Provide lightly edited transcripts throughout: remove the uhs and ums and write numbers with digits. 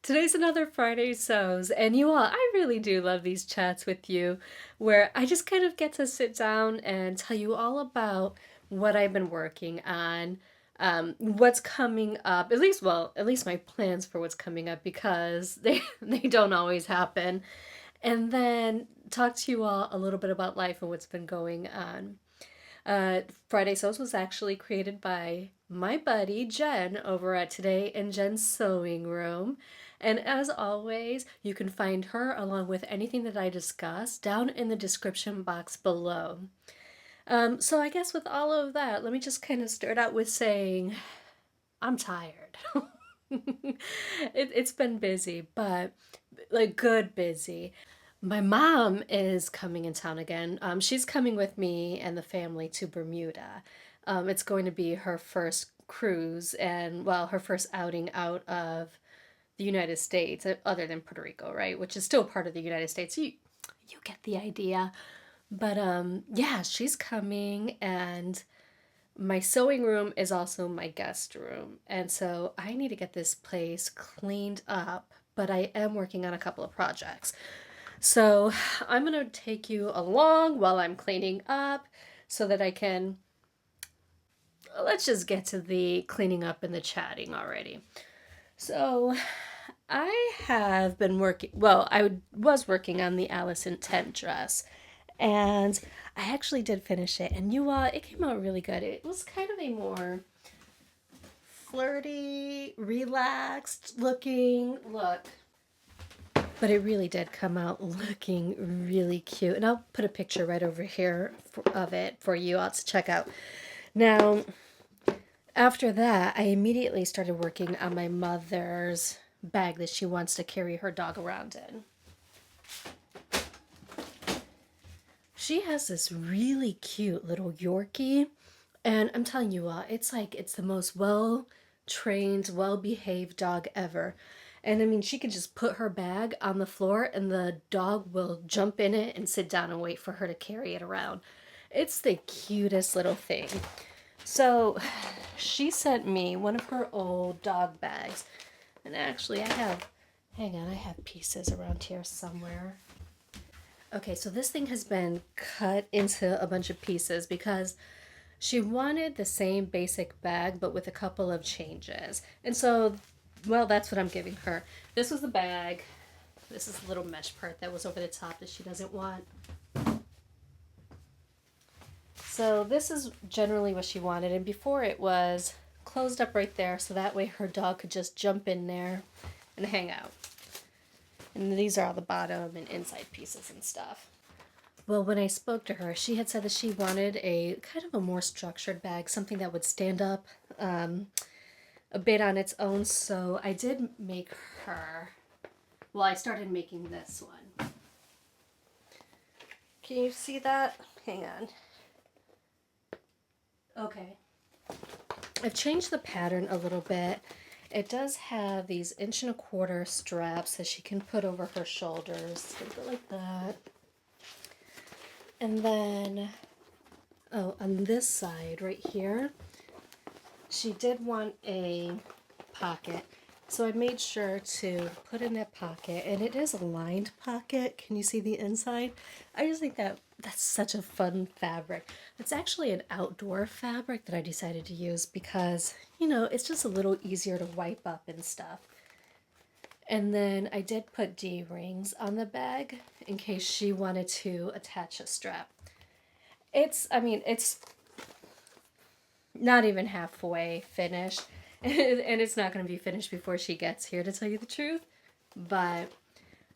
Today's another Friday Sews, and you all, I really do love these chats with you where I just kind of get to sit down and tell you all about what I've been working on, what's coming up, at least my plans for what's coming up because they don't always happen, and then talk to you all a little bit about life and what's been going on. Uh, Friday Sews was actually created by my buddy Jen over at Today and Jen's Sewing Room. And as always, you can find her along with anything that I discuss down in the description box below. So I guess with all of that, let me just kind of start out with saying I'm tired. It's been busy, but like good busy. My mom is coming in town again. She's coming with me and the family to Bermuda. It's going to be her first cruise and, well, her first outing out of the United States, other than Puerto Rico, right? Which is still part of the United States. You get the idea. But yeah, she's coming, and my sewing room is also my guest room. And so I need to get this place cleaned up, but I am working on a couple of projects. So I'm going to take you along while I'm cleaning up so that I can, let's just get to the cleaning up and the chatting already. So I have been working, well, I was working on the Alice in Tent dress, and I actually did finish it, and it came out really good. It was kind of a more flirty, relaxed looking look. But it really did come out looking really cute. And I'll put a picture right over here of it for you all to check out. Now, after that, I immediately started working on my mother's bag that she wants to carry her dog around in. She has this really cute little Yorkie. And I'm telling you all, it's the most well-trained, well-behaved dog ever. And I mean, she could just put her bag on the floor and the dog will jump in it and sit down and wait for her to carry it around. It's the cutest little thing. So she sent me one of her old dog bags. And actually hang on, I have pieces around here somewhere. Okay, so this thing has been cut into a bunch of pieces because she wanted the same basic bag but with a couple of changes. And so, well, that's what I'm giving her. This was the bag. This is the little mesh part that was over the top that she doesn't want. So this is generally what she wanted. And before it was closed up right there so that way her dog could just jump in there and hang out. And these are all the bottom and inside pieces and stuff. Well, when I spoke to her, she had said that she wanted a kind of a more structured bag, something that would stand up a bit on its own. So I did make her, well, I started making this one. Can you see that? Hang on. Okay. I've changed the pattern a little bit. It does have these 1.25 inch straps that she can put over her shoulders. Go like that. And then, oh, on this side right here, she did want a pocket. So I made sure to put in that pocket, and it is a lined pocket. Can you see the inside? I just think that's such a fun fabric. It's actually an outdoor fabric that I decided to use because, it's just a little easier to wipe up and stuff. And then I did put D-rings on the bag in case she wanted to attach a strap. It's not even halfway finished. And it's not going to be finished before she gets here, to tell you the truth. But,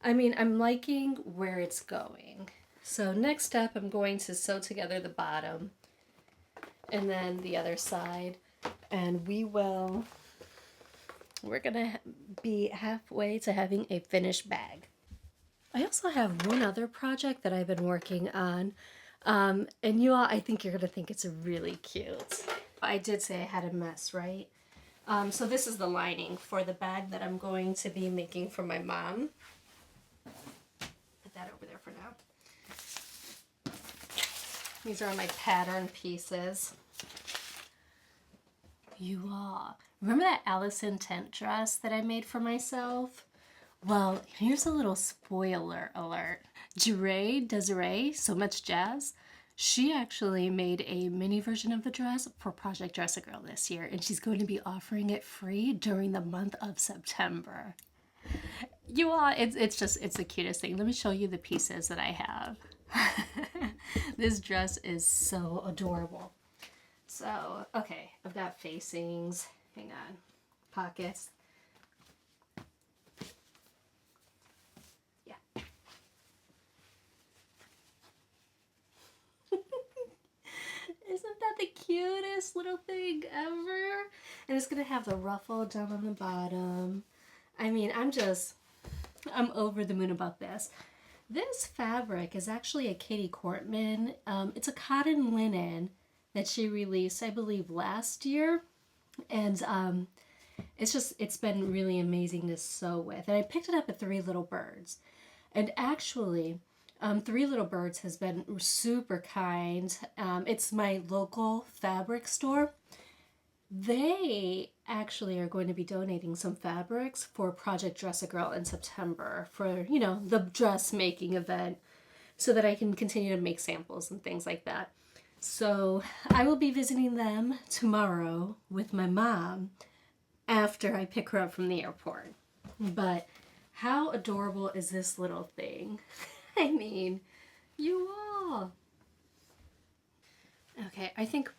I'm liking where it's going. So next up, I'm going to sew together the bottom. And then the other side. And we're going to be halfway to having a finished bag. I also have one other project that I've been working on. And you all, I think you're going to think it's really cute. I did say I had a mess, right? So this is the lining for the bag that I'm going to be making for my mom. Put that over there for now. These are my pattern pieces. You all, remember that Alice in Tent dress that I made for myself? Well, here's a little spoiler alert. Desiree, So Much Jazz, she actually made a mini version of the dress for Project Dress a Girl this year, and she's going to be offering it free during the month of September. You all, it's the cutest thing. Let me show you the pieces that I have. This dress is so adorable. So, okay, I've got facings. Hang on. Pockets. Yeah. Isn't that the cutest little thing ever? And it's gonna have the ruffle down on the bottom. I mean, I'm over the moon about this. This fabric is actually a Katie Courtman. It's a cotton linen that she released, I believe, last year. And it's been really amazing to sew with. And I picked it up at Three Little Birds. And actually, Three Little Birds has been super kind. It's my local fabric store. They actually are going to be donating some fabrics for Project Dress a Girl in September for, the dressmaking event so that I can continue to make samples and things like that. So I will be visiting them tomorrow with my mom after I pick her up from the airport. But how adorable is this little thing? I mean, you all. Okay, I think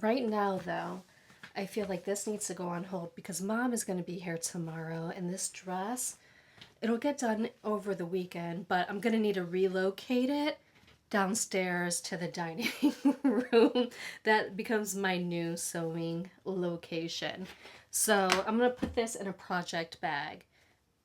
right now, though, I feel like this needs to go on hold because Mom is going to be here tomorrow, and this dress, it'll get done over the weekend, but I'm going to need to relocate it downstairs to the dining room. That becomes my new sewing location. So I'm going to put this in a project bag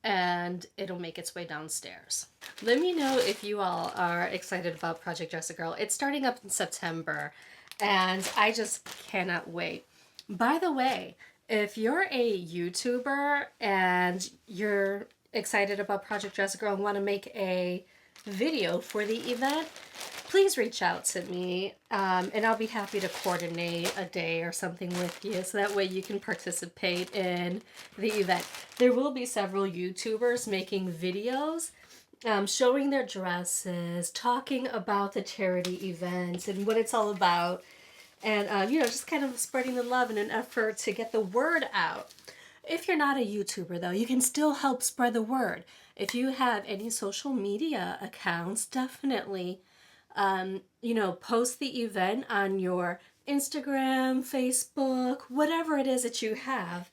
and it'll make its way downstairs. Let me know if you all are excited about Project Dress a Girl. It's starting up in September and I just cannot wait. By the way, if you're a YouTuber and you're excited about Project Dress a Girl and want to make a video for the event, please reach out to me and I'll be happy to coordinate a day or something with you so that way you can participate in the event. There will be several YouTubers making videos showing their dresses, talking about the charity event and what it's all about, and just kind of spreading the love in an effort to get the word out. If you're not a YouTuber, though, you can still help spread the word. If you have any social media accounts, definitely, post the event on your Instagram, Facebook, whatever it is that you have,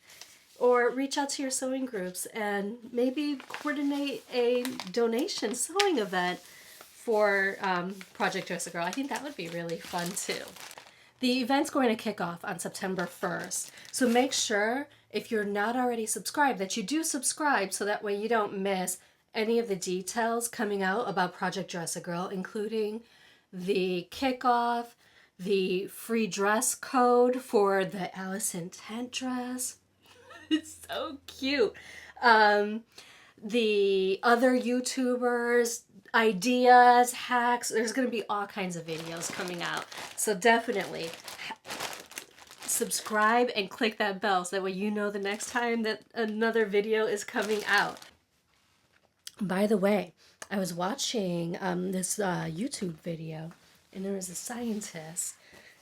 or reach out to your sewing groups and maybe coordinate a donation sewing event for Project Dress a Girl. I think that would be really fun, too. The event's going to kick off on September 1st, so make sure, if you're not already subscribed, that you do subscribe so that way you don't miss any of the details coming out about Project Dress a Girl, including the kickoff, the free dress code for the Allison tent dress. It's so cute. The other YouTubers, ideas, hacks. There's going to be all kinds of videos coming out. So definitely subscribe and click that bell so that way you know the next time that another video is coming out. By the way, I was watching this YouTube video and there was a scientist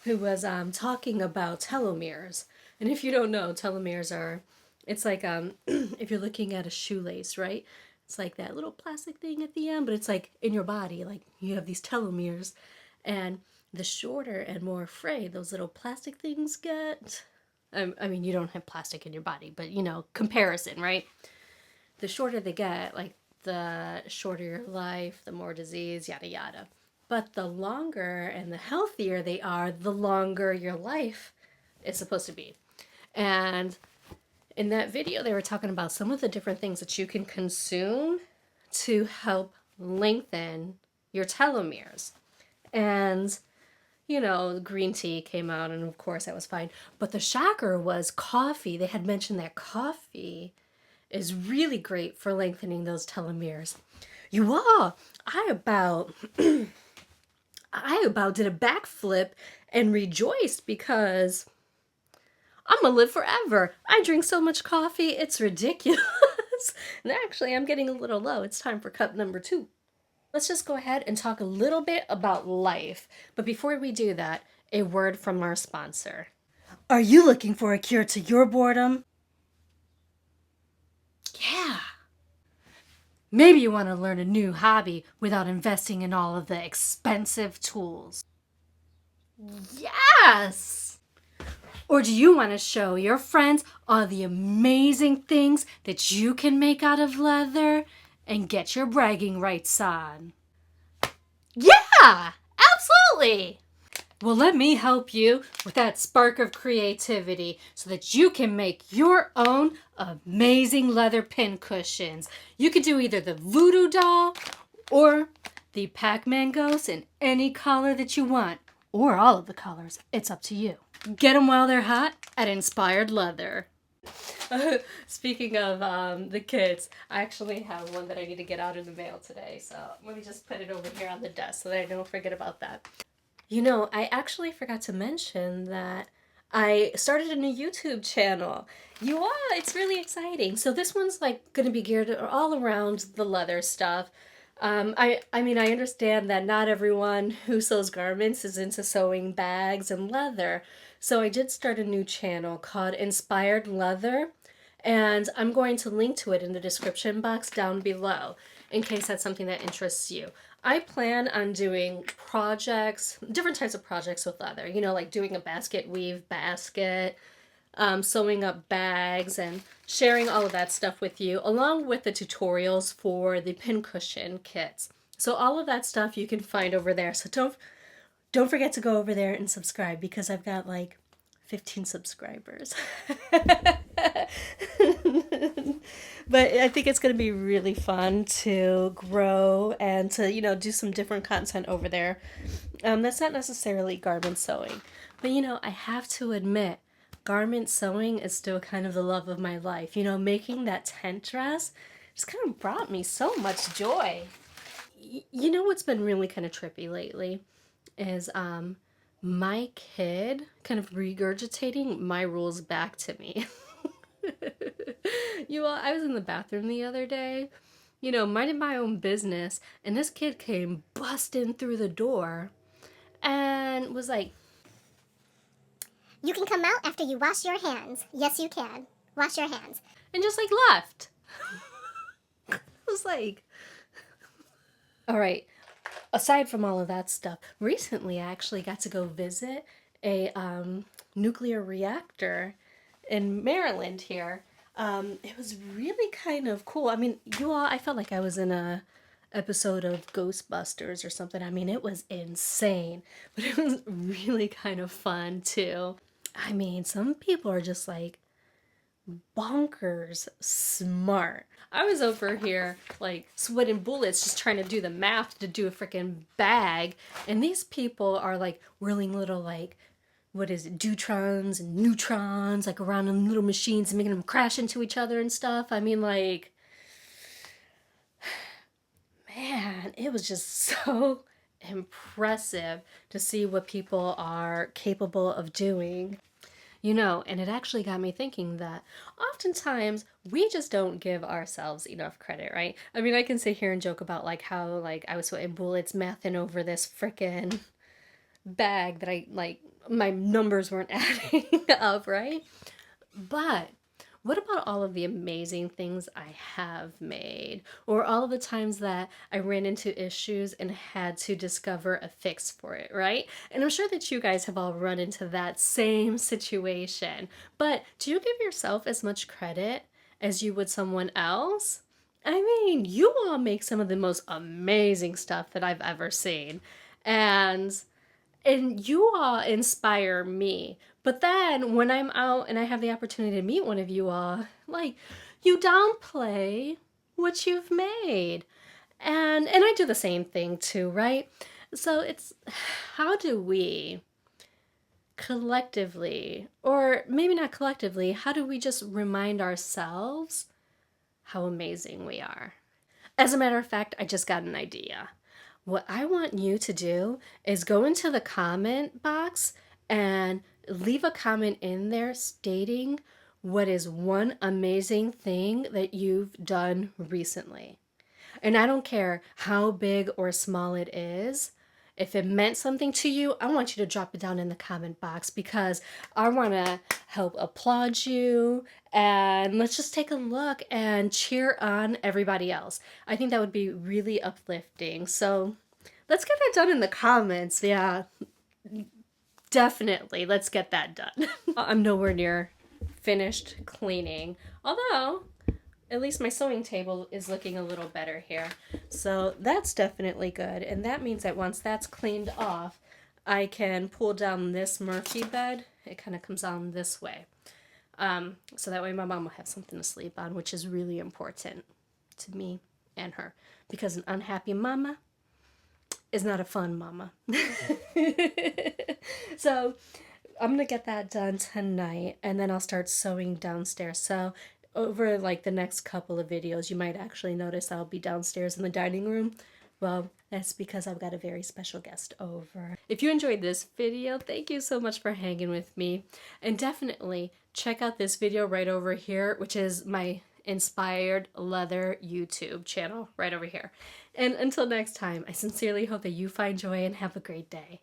who was talking about telomeres. And if you don't know, telomeres are, it's like if you're looking at a shoelace, right? It's like that little plastic thing at the end, but it's like in your body, like you have these telomeres. And the shorter and more frayed those little plastic things get, I mean, you don't have plastic in your body, but comparison, right? The shorter they get, like the shorter your life, the more disease, yada yada. But the longer and the healthier they are, the longer your life is supposed to be. And in that video, they were talking about some of the different things that you can consume to help lengthen your telomeres. And, green tea came out, and of course that was fine. But the shocker was coffee. They had mentioned that coffee is really great for lengthening those telomeres. You all, I about did a backflip and rejoiced because I'm gonna live forever. I drink so much coffee, it's ridiculous. And actually, I'm getting a little low. It's time for cup number 2. Let's just go ahead and talk a little bit about life. But before we do that, a word from our sponsor. Are you looking for a cure to your boredom? Yeah. Maybe you want to learn a new hobby without investing in all of the expensive tools. Yes! Or do you want to show your friends all the amazing things that you can make out of leather and get your bragging rights on? Yeah! Absolutely! Well, let me help you with that spark of creativity so that you can make your own amazing leather pin cushions. You can do either the voodoo doll or the Pac-Man ghost in any color that you want, or all of the colors. It's up to you. Get them while they're hot at Inspired Leather. Speaking of the kids, I actually have one that I need to get out in the mail today, so let me just put it over here on the desk so that I don't forget about that. You know, I actually forgot to mention that I started a new YouTube channel. It's really exciting. So this one's like going to be geared all around the leather stuff. I mean, I understand that not everyone who sews garments is into sewing bags and leather. So I did start a new channel called Inspired Leather, and I'm going to link to it in the description box down below in case that's something that interests you. I plan on doing projects, different types of projects with leather, you know, like doing a basket weave basket, sewing up bags, and sharing all of that stuff with you, along with the tutorials for the pincushion kits. So all of that stuff you can find over there. So don't forget to go over there and subscribe because I've got like 15 subscribers. But I think it's going to be really fun to grow and to, you know, do some different content over there. That's not necessarily garment sewing. But, you know, I have to admit, garment sewing is still kind of the love of my life. You know, making that tent dress just kind of brought me so much joy. You know what's been really kind of trippy lately is my kid kind of regurgitating my rules back to me. I was in the bathroom the other day, you know, minding my own business, and this kid came busting through the door and was like, "You can come out after you wash your hands. Yes, you can. Wash your hands." And just like left. I was like, all right, aside from all of that stuff, recently I actually got to go visit a nuclear reactor in Maryland here. It was really kind of cool. I mean, I felt like I was in a episode of Ghostbusters or something. I mean, it was insane, but it was really kind of fun too. I mean, some people are just like bonkers smart. I was over here like sweating bullets just trying to do the math to do a freaking bag, and these people are like whirling little like what is it, deuterons and neutrons, like around in little machines and making them crash into each other and stuff. I mean, like, man, it was just so impressive to see what people are capable of doing. You know, and it actually got me thinking that oftentimes we just don't give ourselves enough credit, right? I mean, I can sit here and joke about like how like I was sweating bullets mathing over this frickin' bag that I like my numbers weren't adding up, right? But what about all of the amazing things I have made? Or all of the times that I ran into issues and had to discover a fix for it, right? And I'm sure that you guys have all run into that same situation. But do you give yourself as much credit as you would someone else? I mean, you all make some of the most amazing stuff that I've ever seen. And you all inspire me. But then when I'm out and I have the opportunity to meet one of you all, like, you downplay what you've made. And I do the same thing too, right? So it's how do we collectively, or maybe not collectively, how do we just remind ourselves how amazing we are? As a matter of fact, I just got an idea. What I want you to do is go into the comment box and leave a comment in there stating what is one amazing thing that you've done recently. And I don't care how big or small it is. If it meant something to you, I want you to drop it down in the comment box because I want to help applaud you. And let's just take a look and cheer on everybody else. I think that would be really uplifting. So let's get that done in the comments. Yeah, definitely. Let's get that done. I'm nowhere near finished cleaning. Although, at least my sewing table is looking a little better here. So that's definitely good. And that means that once that's cleaned off, I can pull down this Murphy bed. It kind of comes on this way. So that way my mom will have something to sleep on, which is really important to me and her. Because an unhappy mama is not a fun mama. So I'm going to get that done tonight, and then I'll start sewing downstairs. So over like the next couple of videos, you might actually notice I'll be downstairs in the dining room. Well, that's because I've got a very special guest over. If you enjoyed this video, thank you so much for hanging with me. And definitely check out this video right over here, which is my Inspired Leather YouTube channel right over here. And until next time, I sincerely hope that you find joy and have a great day.